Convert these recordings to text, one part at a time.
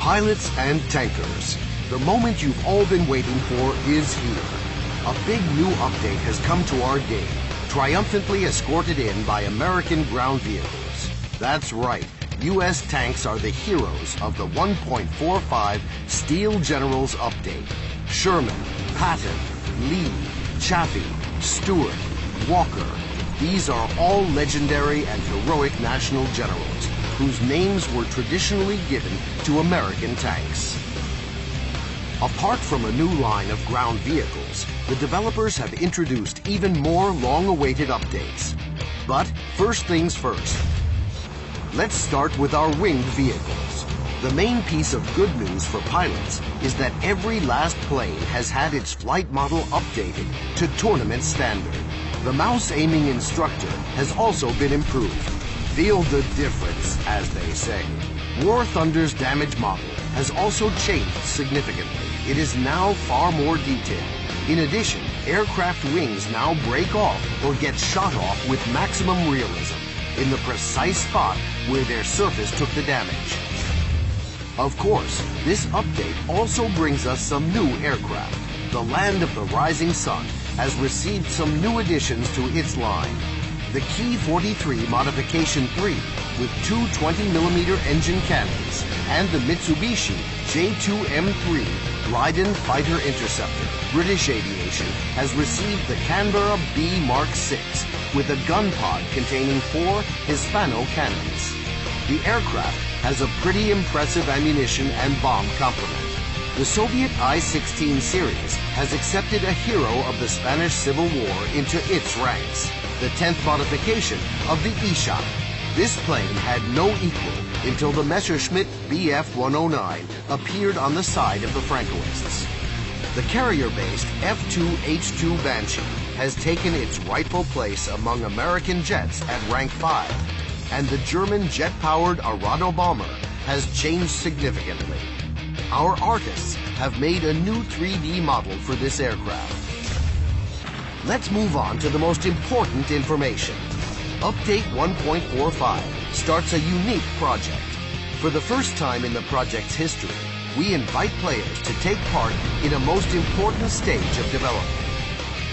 Pilots and tankers, the moment you've all been waiting for is here. A big new update has come to our game, triumphantly escorted in by American ground vehicles. That's right, U.S. tanks are the heroes of the 1.45 Steel Generals update. Sherman, Patton, Lee, Chaffee, Stewart, Walker, these are all legendary and heroic national generals whose names were traditionally given to American tanks. Apart from a new line of ground vehicles, the developers have introduced even more long-awaited updates. But first things first. Let's start with our winged vehicles. The main piece of good news for pilots is that every last plane has had its flight model updated to tournament standard. The mouse aiming instructor has also been improved. Feel the difference, as they say. War Thunder's damage model has also changed significantly. It is now far more detailed. In addition, aircraft wings now break off or get shot off with maximum realism in the precise spot where their surface took the damage. Of course, this update also brings us some new aircraft. The Land of the Rising Sun has received some new additions to its line. The Ki-43 Modification 3 with two 20mm engine cannons and the Mitsubishi J2M3 Dryden Fighter Interceptor. British Aviation has received the Canberra B Mark 6 with a gun pod containing 4 Hispano cannons. The aircraft has a pretty impressive ammunition and bomb complement. The Soviet I-16 series has accepted a hero of the Spanish Civil War into its ranks, the 10th modification of the Ishak. This plane had no equal until the Messerschmitt Bf-109 appeared on the side of the Francoists. The carrier-based F-2H-2 Banshee has taken its rightful place among American jets at rank 5, and the German jet-powered Arado bomber has changed significantly. Our artists have made a new 3D model for this aircraft. Let's move on to the most important information. Update 1.45 starts a unique project. For the first time in the project's history, we invite players to take part in a most important stage of development.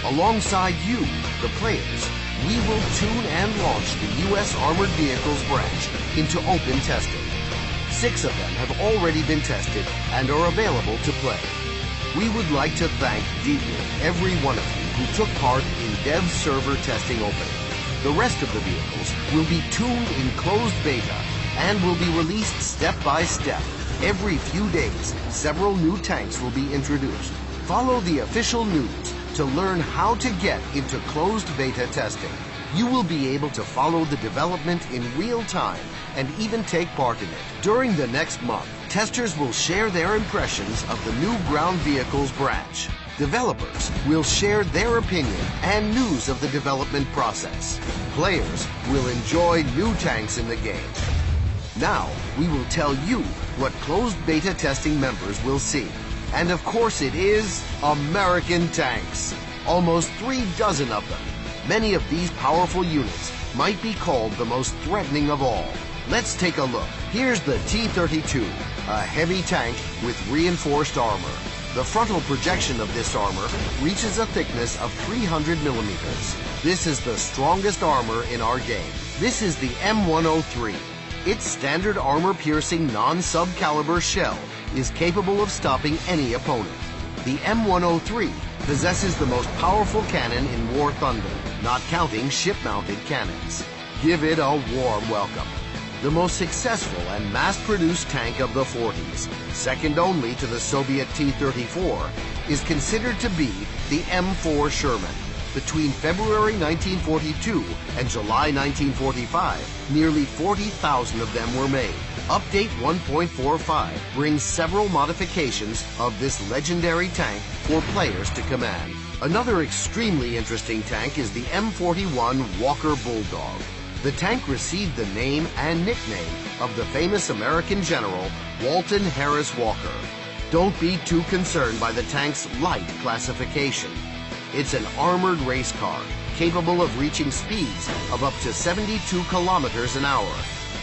Alongside you, the players, we will tune and launch the U.S. Armored Vehicles branch into open testing. 6 of them have already been tested and are available to play. We would like to thank deeply every one of you who took part in Dev Server Testing Opening. The rest of the vehicles will be tuned in closed beta and will be released step by step. Every few days, several new tanks will be introduced. Follow the official news to learn how to get into closed beta testing. You will be able to follow the development in real time and even take part in it. During the next month, testers will share their impressions of the new ground vehicles branch. Developers will share their opinion and news of the development process. Players will enjoy new tanks in the game. Now, we will tell you what closed beta testing members will see. And of course it is American tanks. Almost 3 dozen of them. Many of these powerful units might be called the most threatening of all. Let's take a look. Here's the T-32, a heavy tank with reinforced armor. The frontal projection of this armor reaches a thickness of 300 millimeters. This is the strongest armor in our game. This is the M103. Its standard armor-piercing non-subcaliber shell is capable of stopping any opponent. The M103 possesses the most powerful cannon in War Thunder, not counting ship-mounted cannons. Give it a warm welcome. The most successful and mass-produced tank of the 40s, second only to the Soviet T-34, is considered to be the M4 Sherman. Between February 1942 and July 1945, nearly 40,000 of them were made. Update 1.45 brings several modifications of this legendary tank for players to command. Another extremely interesting tank is the M41 Walker Bulldog. The tank received the name and nickname of the famous American general Walton Harris Walker. Don't be too concerned by the tank's light classification. It's an armored race car capable of reaching speeds of up to 72 kilometers an hour.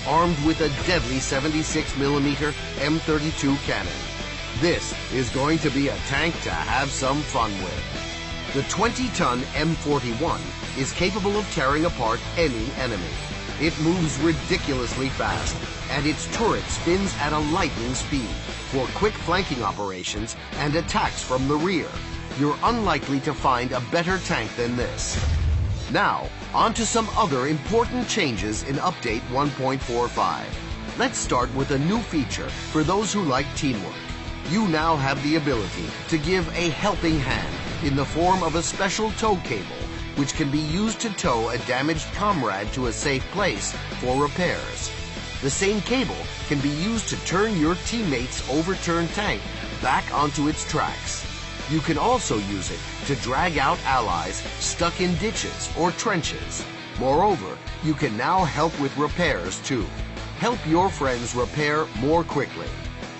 armed with a deadly 76mm M32 cannon. This is going to be a tank to have some fun with. The 20-ton M41 is capable of tearing apart any enemy. It moves ridiculously fast, and its turret spins at a lightning speed for quick flanking operations and attacks from the rear. You're unlikely to find a better tank than this. Now, on to some other important changes in Update 1.45. Let's start with a new feature for those who like teamwork. You now have the ability to give a helping hand in the form of a special tow cable, which can be used to tow a damaged comrade to a safe place for repairs. The same cable can be used to turn your teammate's overturned tank back onto its tracks. You can also use it to drag out allies stuck in ditches or trenches. Moreover, you can now help with repairs too. Help your friends repair more quickly.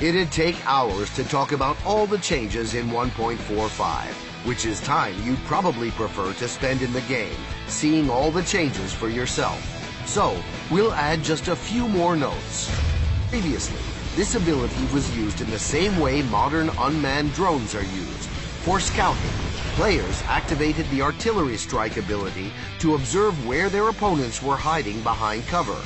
It'd take hours to talk about all the changes in 1.45, which is time you'd probably prefer to spend in the game, seeing all the changes for yourself. So, we'll add just a few more notes. Previously, this ability was used in the same way modern unmanned drones are used. For scouting, players activated the artillery strike ability to observe where their opponents were hiding behind cover.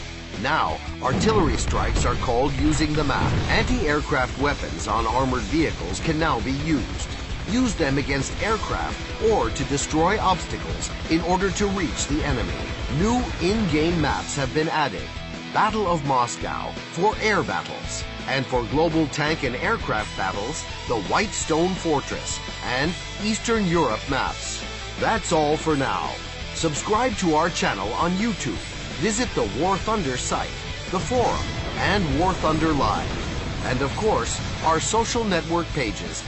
Now, artillery strikes are called using the map. Anti-aircraft weapons on armored vehicles can now be used. Use them against aircraft or to destroy obstacles in order to reach the enemy. New in-game maps have been added. Battle of Moscow for air battles, and for global tank and aircraft battles, the White Stone Fortress and Eastern Europe maps. That's all for now. Subscribe to our channel on YouTube. Visit the War Thunder site, the forum, and War Thunder Live. And of course, our social network pages.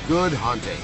Good hunting.